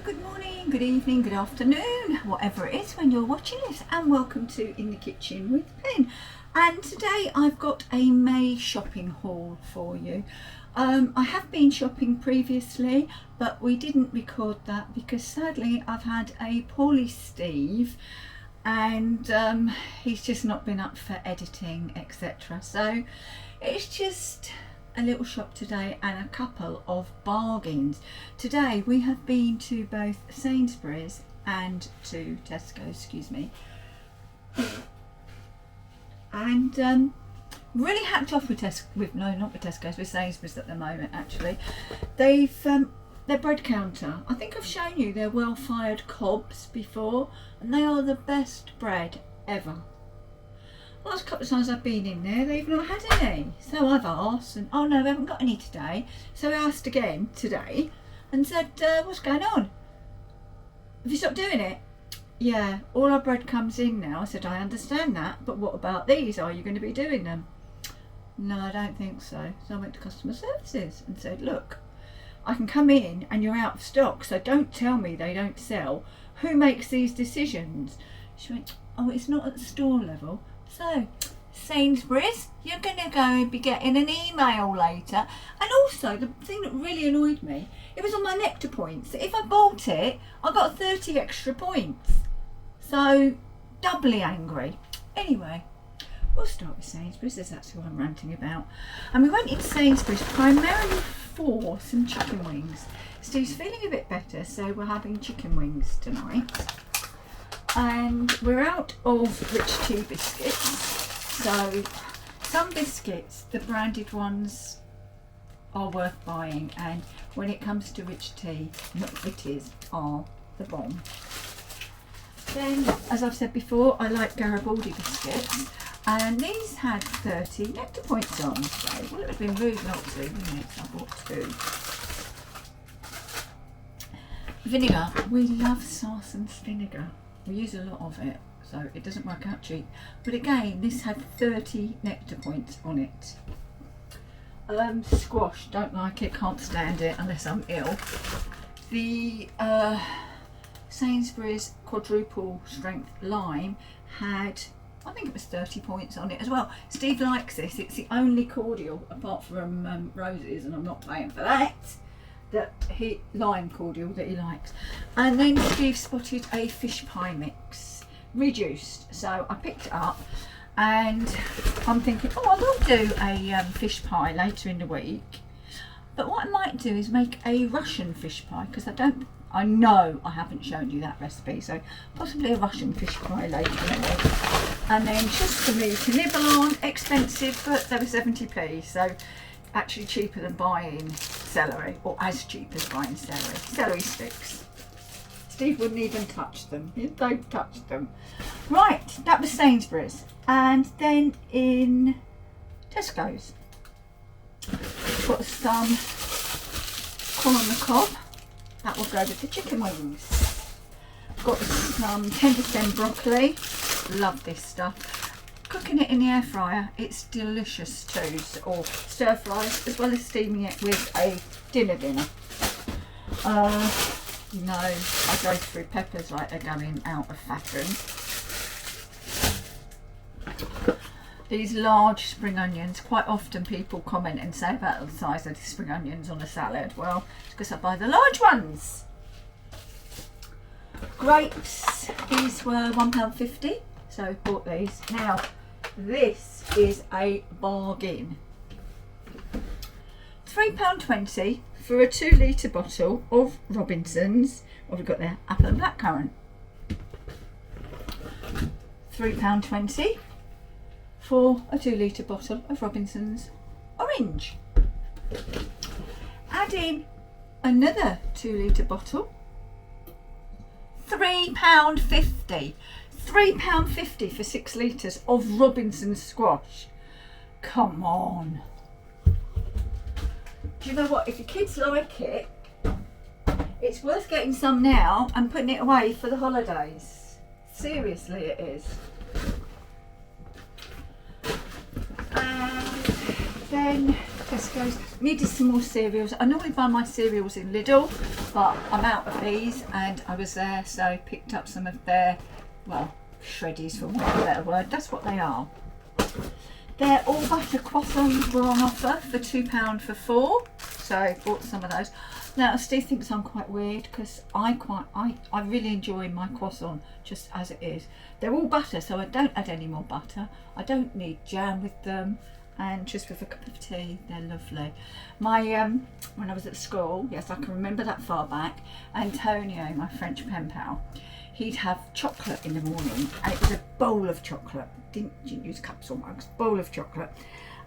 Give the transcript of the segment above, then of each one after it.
good morning, good evening, good afternoon, whatever it is when you're watching this, and welcome to In the Kitchen with Pen. And today I've got a May shopping haul for you. I have been shopping previously, but we didn't record that because sadly I've had a poorly Steve and he's just not been up for editing, etc. So it's just a little shop today and a couple of bargains. Today we have been to both Sainsburys and to Tesco, excuse me, and really hacked off with Tesco's, with Sainsburys at the moment. Actually, they've their bread counter, I think I've shown you their well-fired cobs before, and they are the best bread ever. Last couple of times I've been in there, they've not had any. So I've asked, and oh no, we haven't got any today. So I asked again today and said, what's going on? Have you stopped doing it? Yeah, all our bread comes in now. I said, I understand that, but what about these? Are you going to be doing them? No, I don't think so. So I went to customer services and said, look, I can come in and you're out of stock, so don't tell me they don't sell. Who makes these decisions? She went, oh, it's not at the store level. So, Sainsburys, you're going to go and be getting an email later. And also, the thing that really annoyed me, it was on my nectar points. If I bought it, I got 30 extra points. So, doubly angry. Anyway, we'll start with Sainsburys, as that's what I'm ranting about. And we went into Sainsburys primarily for some chicken wings. Steve's feeling a bit better, so we're having chicken wings tonight. And we're out of rich tea biscuits, so some biscuits, the branded ones, are worth buying, and when it comes to rich tea, McVitie's are the bomb. Then, as I've said before, I like Garibaldi biscuits, and these had 30 nectar points on, so well, it would have been rude not to, wouldn't it? So I bought 2. Vinegar, we love Sarson's vinegar. We use a lot of it, so it doesn't work out cheap. But again, this had 30 nectar points on it. Squash, don't like it, can't stand it unless I'm ill. The Sainsburys quadruple strength lime had, I think it was 30 points on it as well. Steve likes this, it's the only cordial, apart from Rose's, and I'm not paying for that. Lime cordial that he likes. And then Steve spotted a fish pie mix, reduced, so I picked it up, and I'm thinking, oh, I will do a fish pie later in the week, but what I might do is make a Russian fish pie, because I know I haven't shown you that recipe, so possibly a Russian fish pie later in the week. And then just for me to nibble on, expensive, but they were 70p, so actually cheaper than buying celery, or as cheap as buying celery sticks. Steve wouldn't even touch them. You don't touch them. Right, that was Sainsburys. And then in Tesco's, got some corn on the cob. That will go with the chicken wings. Got some tender stem broccoli. Love this stuff. Cooking it in the air fryer, it's delicious too, or stir fries, as well as steaming it with a dinner. No, I go through peppers like they're going out of fashion. These large spring onions, quite often people comment and say about the size of the spring onions on a salad. Well, it's because I buy the large ones. Grapes, these were £1.50, so I bought these. Now, this is a bargain. £3.20 for a 2 litre bottle of Robinson's. What have we got there? Apple and blackcurrant. £3.20 for a 2 litre bottle of Robinson's orange. Add in another 2 litre bottle. £3.50. £3.50 for 6 litres of Robinson's squash. Come on. Do you know what? If your kids like it, it's worth getting some now and putting it away for the holidays. Seriously, it is. And then Tesco's. Needed some more cereals. I normally buy my cereals in Lidl, but I'm out of these, and I was there, so picked up some of their, well, shreddies for want of a better word. That's what they are. Their all butter croissants were on offer for £2 for 4, so bought some of those. Now Steve thinks I'm quite weird because I really enjoy my croissant just as it is. They're all butter, so I don't add any more butter. I don't need jam with them, and just with a cup of tea, they're lovely. My when I was at school, yes, I can remember that far back, Antonio, my French pen pal, he'd have chocolate in the morning, and it was a bowl of chocolate. Didn't use cups or mugs, bowl of chocolate,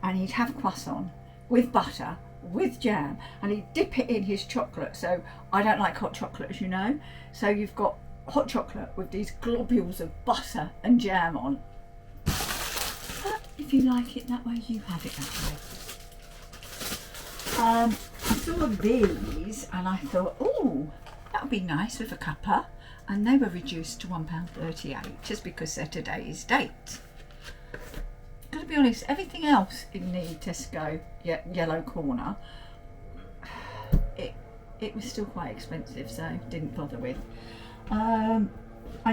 and he'd have croissant with butter, with jam, and he'd dip it in his chocolate. So I don't like hot chocolate, as you know, so you've got hot chocolate with these globules of butter and jam on. But if you like it that way, you have it that way. I saw these and I thought, oh, that would be nice with a cuppa, and they were reduced to £1.38 just because they're today's date. Gotta be honest, everything else in the Tesco yellow corner, it was still quite expensive, so didn't bother with. I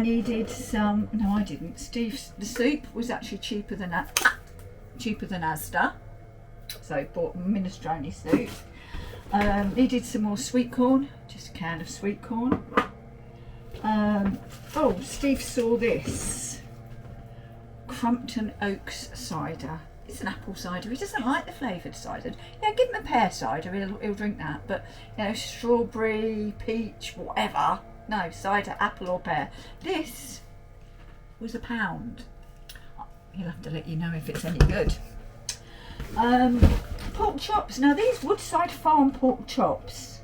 needed some. No, I didn't. Steve's the soup was actually cheaper than Asda, so bought minestrone soup. Needed some more sweet corn, just a can of sweet corn. Oh, Steve saw this Crumpton Oaks cider. It's an apple cider. He doesn't like the flavoured cider. Yeah, give him a pear cider. He'll drink that. But you know, strawberry, peach, whatever. No, cider, apple or pear. This was £1. He'll have to let you know if it's any good. Pork chops. Now these Woodside Farm pork chops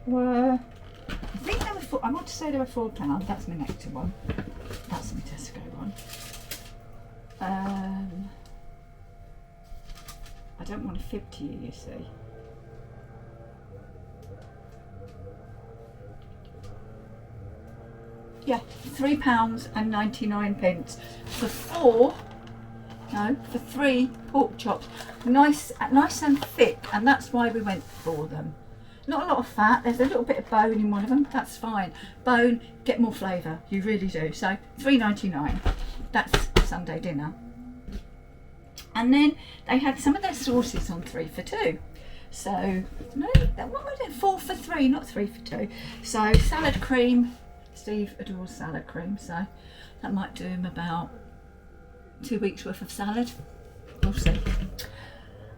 were, I think they were I want to say they were £4. That's my next one. That's my Tesco one. I don't want to fib to you, you see. Yeah, £3.99 for for 3 pork chops. Nice and thick, and that's why we went for them. Not a lot of fat. There's a little bit of bone in one of them. That's fine. Bone, get more flavour. You really do. So $3.99. That's Sunday dinner. And then they had some of their sauces on 3 for 2. So no, what was it? 4 for 3, not 3 for 2. So salad cream. Steve adores salad cream, so that might do him about 2 weeks worth of salad. We'll see.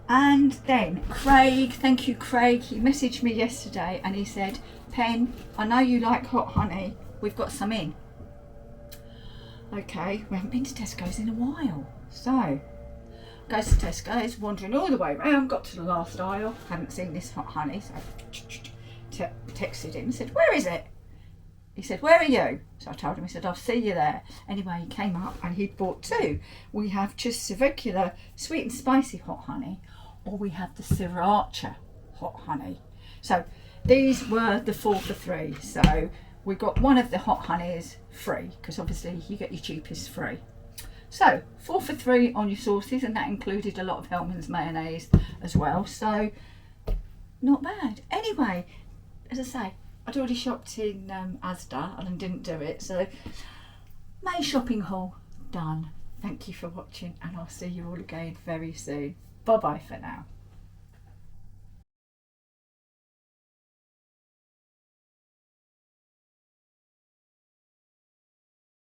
And then Craig, thank you Craig, he messaged me yesterday and he said, Pen, I know you like hot honey, we've got some in. Okay, we haven't been to Tesco's in a while, so goes to Tesco's, wandering all the way around, got to the last aisle, hadn't seen this hot honey, so texted him and said, where is it? He said, where are you? So I told him, he said, I'll see you there. Anyway, he came up and he'd bought 2. We have just the regular sweet and spicy hot honey, or we have the sriracha hot honey. So these were the 4 for 3. So we got one of the hot honeys free, because obviously you get your cheapest free. So 4 for 3 on your sauces, and that included a lot of Hellmann's mayonnaise as well. So not bad. Anyway, as I say, I'd already shopped in Asda and didn't do it, so May shopping haul done. Thank you for watching, and I'll see you all again very soon. Bye bye for now.